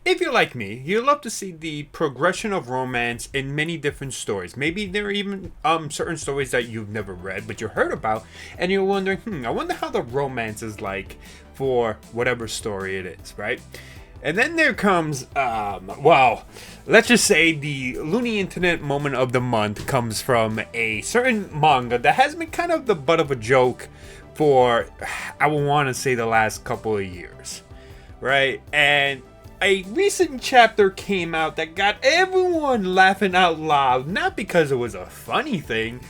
If you're like me, you love to see the progression of romance in many different stories. Maybe there are even certain stories that you've never read but you heard about, and you're wondering, I wonder how the romance is like for whatever story it is, right? And then there comes, let's just say the Loony Internet Moment of the Month comes from a certain manga that has been kind of the butt of a joke for, I would want to say, the last couple of years, right? And a recent chapter came out that got everyone laughing out loud, not because it was a funny thing,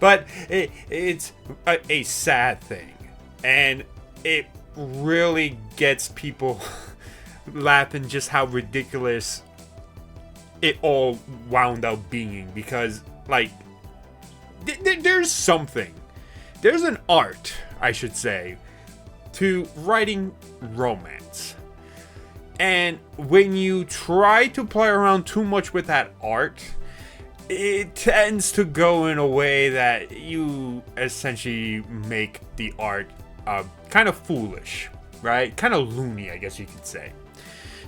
but it's a sad thing. And it really gets people laughing just how ridiculous it all wound up being, because like there's an art, I should say, to writing romance. And when you try to play around too much with that art, it tends to go in a way that you essentially make the art kind of foolish, right? Kind of loony, I guess you could say.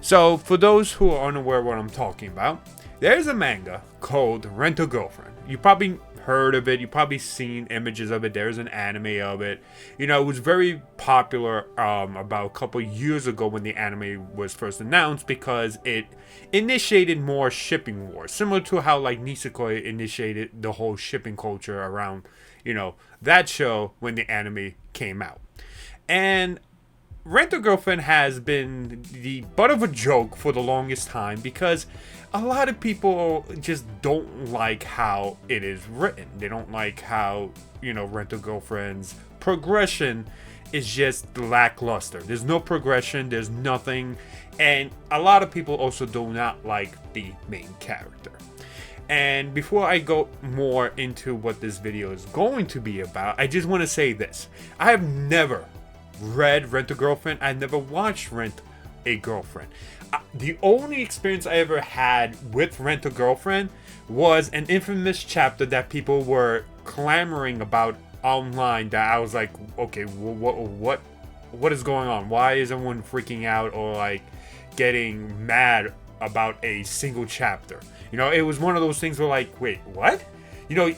So, for those who are unaware of what I'm talking about, there's a manga called Rent a Girlfriend. You probably heard of it, you've probably seen images of it, there's an anime of it. You know, it was very popular about a couple years ago when the anime was first announced, because it initiated more shipping wars, similar to how like Nisekoi initiated the whole shipping culture around, you know, that show when the anime came out. And Rent a Girlfriend has been the butt of a joke for the longest time, because a lot of people just don't like how it is written. They don't like how, you know, Rent a Girlfriend's progression is just lackluster. There's no progression, there's nothing, and a lot of people also do not like the main character. And before I go more into what this video is going to be about, I just want to say this. I have never read Rent a Girlfriend. I never watched Rent a Girlfriend. The only experience I ever had with Rent a Girlfriend was an infamous chapter that people were clamoring about online, that I was like, okay, what is going on? Why is everyone freaking out or like getting mad about a single chapter? You know, it was one of those things where like, wait, what? You know,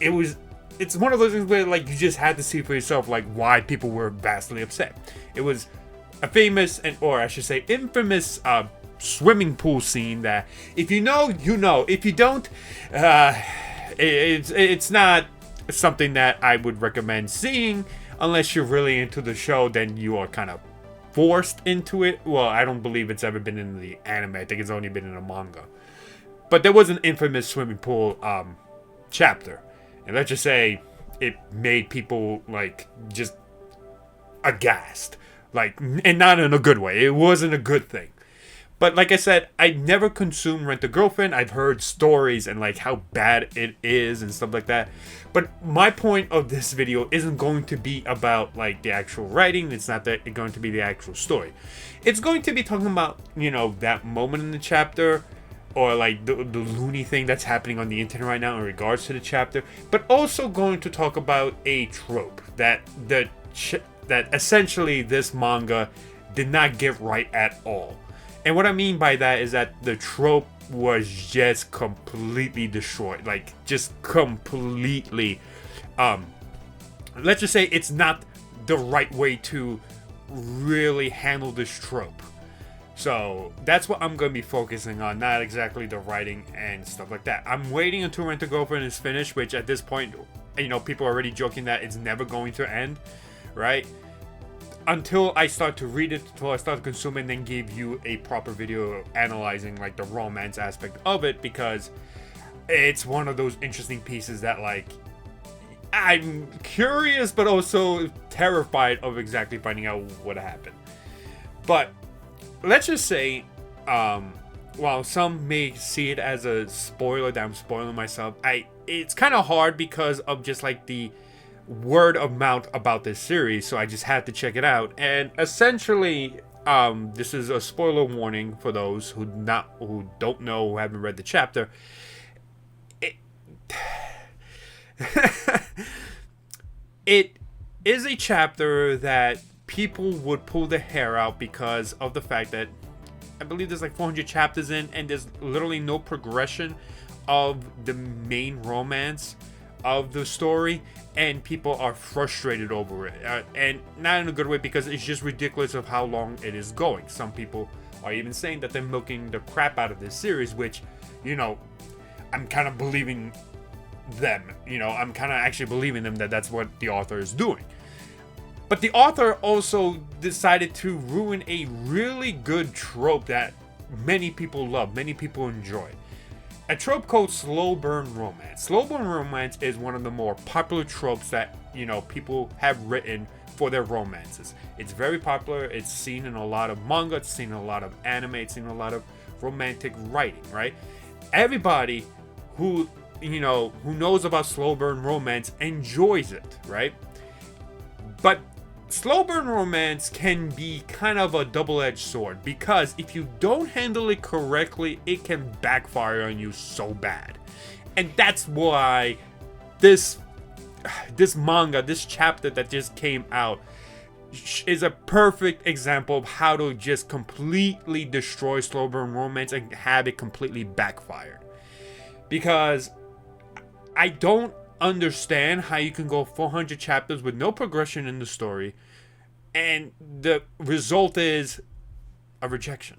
it's one of those things where like you just had to see for yourself like why people were vastly upset. It was a famous, or I should say infamous, swimming pool scene that if you know, you know. If you don't, it's not something that I would recommend seeing unless you're really into the show. Then you are kind of forced into it. Well, I don't believe it's ever been in the anime. I think it's only been in a manga. But there was an infamous swimming pool chapter. And let's just say it made people like just aghast. Like, and not in a good way. It wasn't a good thing. But like I said, I never consumed Rent a Girlfriend. I've heard stories and like how bad it is and stuff like that. But my point of this video isn't going to be about like the actual writing. It's not going to be the actual story. It's going to be talking about, you know, that moment in the chapter, or like the loony thing that's happening on the internet right now in regards to the chapter, but also going to talk about a trope that essentially this manga did not get right at all. And what I mean by that is that the trope was just completely destroyed, like just completely. Let's just say it's not the right way to really handle this trope. So that's what I'm going to be focusing on, not exactly the writing and stuff like that. I'm waiting until Rent a Girlfriend is finished, which at this point, you know, people are already joking that it's never going to end, right? Until I start to read it, until I start to consume it, and then give you a proper video analyzing like the romance aspect of it, because it's one of those interesting pieces that like I'm curious but also terrified of exactly finding out what happened. But let's just say, while some may see it as a spoiler that I'm spoiling myself, it's kind of hard because of just like the word of mouth about this series, so I just had to check it out. And essentially, this is a spoiler warning for those who don't know, who haven't read the chapter. It is a chapter that people would pull their hair out because of the fact that I believe there's like 400 chapters in, and there's literally no progression of the main romance of the story, and people are frustrated over it, and not in a good way, because it's just ridiculous of how long it is going. Some people are even saying that they're milking the crap out of this series, which, you know, I'm kind of believing them. You know, I'm kind of actually believing them that that's what the author is doing. But the author also decided to ruin a really good trope that many people love, many people enjoy. A trope called slow burn romance. Slow burn romance is one of the more popular tropes that, you know, people have written for their romances. It's very popular. It's seen in a lot of manga. It's seen in a lot of anime. It's seen in a lot of romantic writing, right? Everybody who, you know, who knows about slow burn romance enjoys it, right? But slow burn romance can be kind of a double-edged sword, because if you don't handle it correctly, it can backfire on you so bad. And that's why this manga, this chapter that just came out, is a perfect example of how to just completely destroy slow burn romance and have it completely backfired. Because I don't understand how you can go 400 chapters with no progression in the story, and the result is a rejection.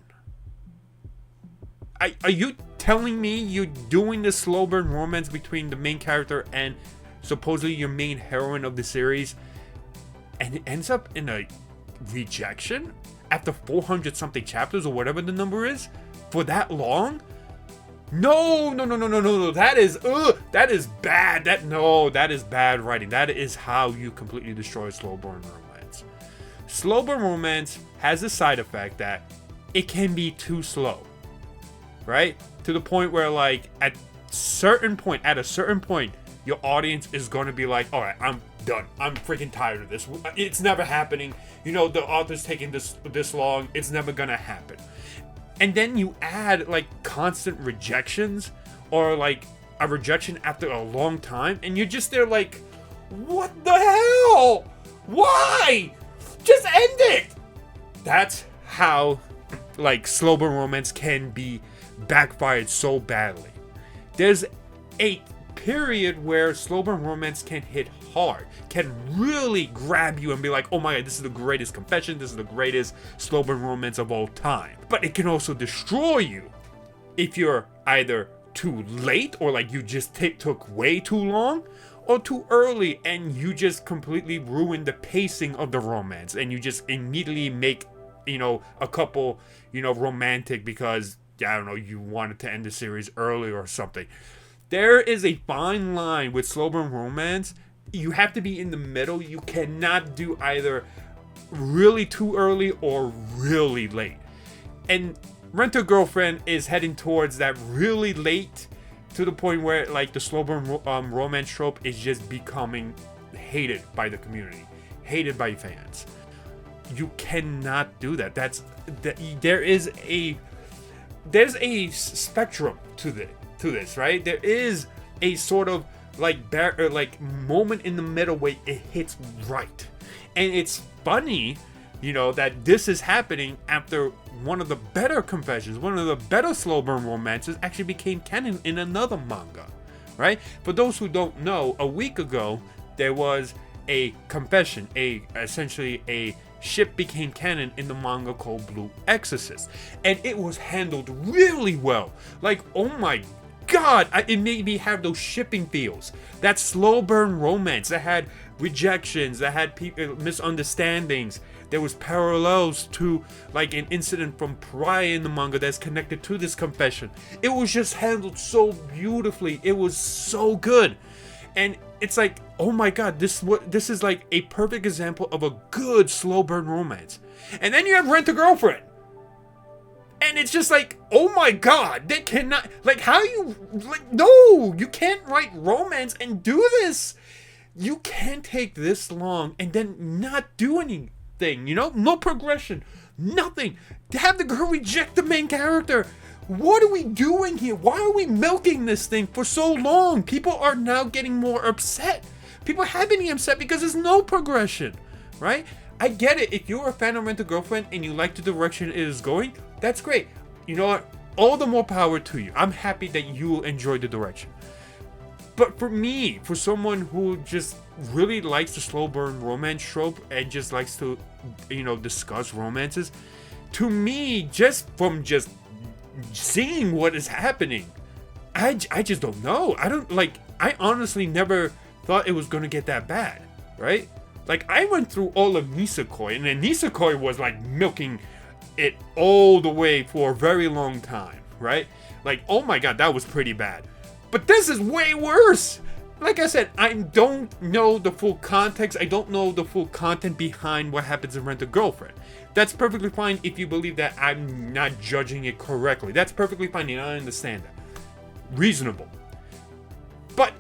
Are you telling me you're doing this slow burn romance between the main character and supposedly your main heroine of the series, and it ends up in a rejection after 400 something chapters or whatever the number is for that long? No. That is bad. That is bad writing. That is how you completely destroy slow burn romance. Slow burn romance has a side effect that it can be too slow, right? To the point where, like, at a certain point, your audience is going to be like, all right, I'm done. I'm freaking tired of this. It's never happening. You know, the author's taking this long. It's never going to happen. And then you add, like, constant rejections, or like a rejection after a long time, and you're just there like, what the hell? Why? Just end it! That's how, like, slow burn romance can be backfired so badly. There's a period where slow burn romance can hit hard, can really grab you and be like, oh my god, this is the greatest confession, this is the greatest slow burn romance of all time. But it can also destroy you if you're either too late, or like you just took way too long, or too early and you just completely ruin the pacing of the romance, and you just immediately make, you know, a couple, you know, romantic because, I don't know, you wanted to end the series early or something. There is a fine line with slow burn romance. You have to be in the middle. You cannot do either really too early or really late. And Rent a Girlfriend is heading towards that really late, to the point where, like, the slow burn romance trope is just becoming hated by the community, hated by fans. You cannot do that. There's a spectrum to this, right? There is a sort of like moment in the middle where it hits right, and it's funny, you know, that this is happening after one of the better confessions, one of the better slow burn romances actually became canon in another manga, right? For those who don't know, a week ago there was a confession, essentially a ship became canon in the manga called Blue Exorcist, and it was handled really well. Like, oh my god, it made me have those shipping feels. That slow burn romance that had rejections, that had misunderstandings. There was parallels to, like, an incident from prior in the manga that's connected to this confession. It was just handled so beautifully. It was so good. And it's like, oh my god, this is like a perfect example of a good slow burn romance. And then you have Rent a Girlfriend. And it's just like, oh my god, they cannot, like, how you, like, no, you can't write romance and do this. You can't take this long and then not do anything, you know? No progression, nothing. To have the girl reject the main character. What are we doing here? Why are we milking this thing for so long? People are now getting more upset. People have been upset because there's no progression, right? I get it. If you're a fan of Rent a Girlfriend and you like the direction it is going, That's great. You know what? All the more power to you. I'm happy that you enjoy the direction. But for me, for someone who just really likes the slow burn romance trope and just likes to, discuss romances, to me, just from just seeing what is happening, I just don't know. I honestly never thought it was going to get that bad, right? Like, I went through all of Nisekoi, and then Nisekoi was like milking it all the way for a very long time, right? Like, oh my god, that was pretty bad. But this is way worse. Like I said, I don't know the full context. I don't know the full content behind what happens in Rent a Girlfriend. That's perfectly fine if you believe that I'm not judging it correctly. That's perfectly fine, and I understand that. Reasonable. But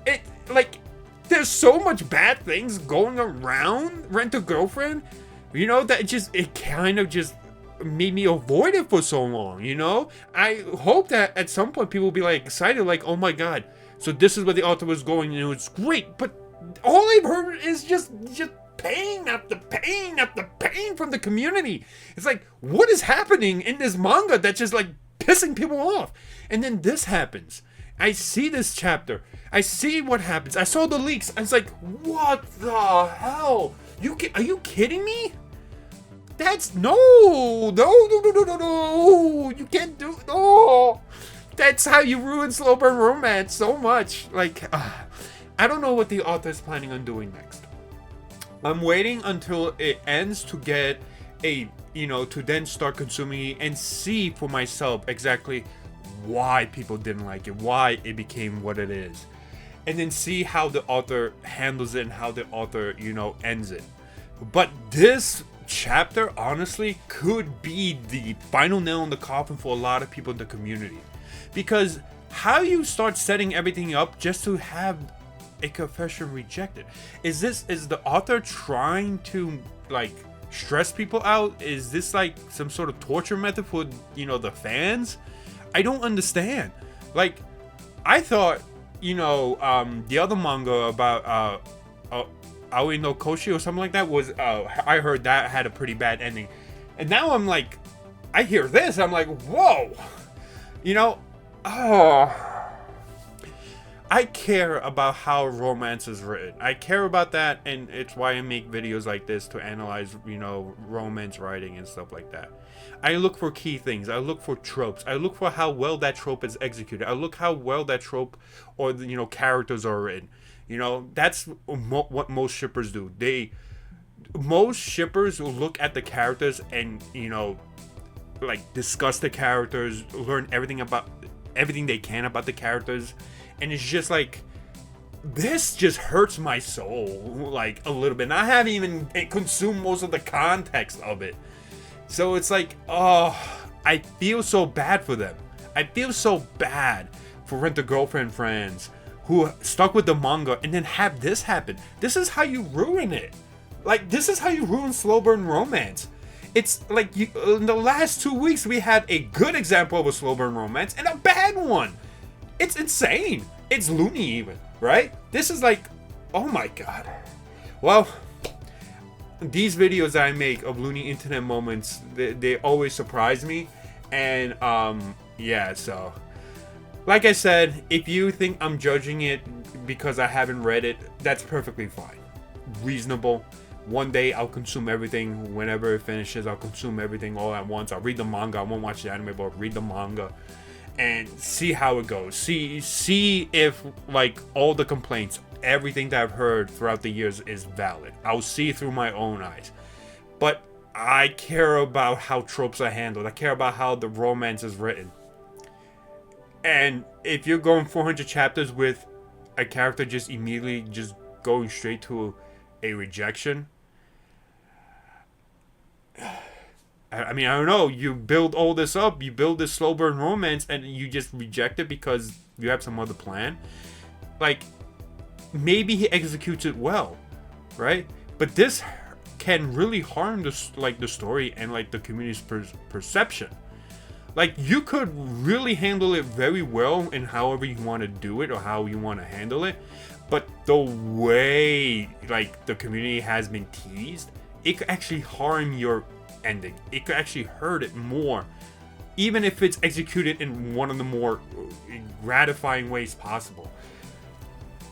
there's so much bad things going around Rent a Girlfriend, that it kind of just made me avoid it for so long, I hope that at some point people will be excited, oh my god, so this is where the author was going, it's great. But all I've heard is just pain after pain after pain from the community. It's what is happening in this manga that's just pissing people off? And then this happens. I see this chapter. I see what happens. I saw the leaks. I was what the hell? Are you kidding me? That's no. You can't do no. That's how you ruin slow burn romance so much. I don't know what the author is planning on doing next. I'm waiting until it ends to get to then start consuming it and see for myself exactly why people didn't like it, why it became what it is, and then see how the author handles it and how the author, ends it. But this chapter honestly could be the final nail in the coffin for a lot of people in the community, because how you start setting everything up just to have a confession rejected, is the author trying to stress people out? Is this some sort of torture method for the fans? I don't understand. I thought the other manga about Aoi no Koshi or something like that was I heard that had a pretty bad ending, and now I'm I hear this, I'm whoa, I care about how romance is written. I care about that, and it's why I make videos like this, to analyze romance writing and stuff like that. I look for key things. I look for tropes. I look for how well that trope is executed. I look how well that trope or characters are written. That's what most shippers do. Most shippers will look at the characters and discuss the characters, learn everything they can about the characters, and it's just this just hurts my soul a little bit. And I haven't even consumed most of the context of it. So it's I feel so bad for them. I feel so bad for Rent a Girlfriend fans who stuck with the manga and then have this happen. This is how you ruin it. This is how you ruin slow burn romance. It's in the last 2 weeks we had a good example of a slow burn romance and a bad one. It's insane. It's loony even, right? This is oh my god. Well, these videos that I make of loony internet moments, they always surprise me. And yeah, so like I said, if you think I'm judging it because I haven't read it, that's perfectly fine. Reasonable. One day I'll consume everything. Whenever it finishes, I'll consume everything all at once. I'll read the manga. I won't watch the anime, but I'll read the manga and see how it goes. See if all the complaints, everything that I've heard throughout the years is valid. I'll see through my own eyes. But I care about how tropes are handled. I care about how the romance is written. And if you're going 400 chapters with a character just immediately just going straight to a rejection, I mean, I don't know. You build all this up. You build this slow burn romance, and you just reject it because you have some other plan. Maybe he executes it well, right? But this can really harm the story and the community's perception. You could really handle it very well in however you want to do it or how you want to handle it, but the way the community has been teased, it could actually harm your ending. It could actually hurt it more even if it's executed in one of the more gratifying ways possible.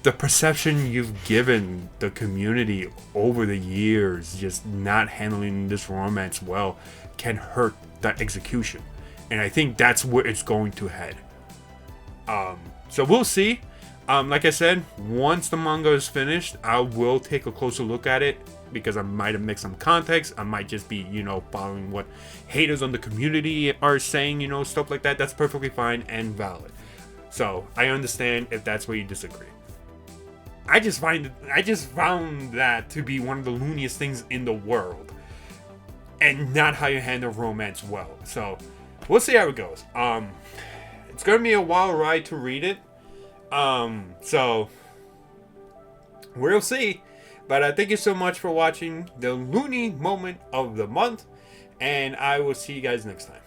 The perception you've given the community over the years, just not handling this romance well, can hurt that execution. And I think that's where it's going to head. So we'll see. Like I said, once the manga is finished, I will take a closer look at it, because I might have mixed some context. I might just be, following what haters on the community are saying, stuff like that. That's perfectly fine and valid. So I understand if that's where you disagree. I just found that to be one of the looniest things in the world, and not how you handle romance well. So we'll see how it goes. It's gonna be a wild ride to read it. So we'll see. But thank you so much for watching the Loony Moment of the Month, and I will see you guys next time.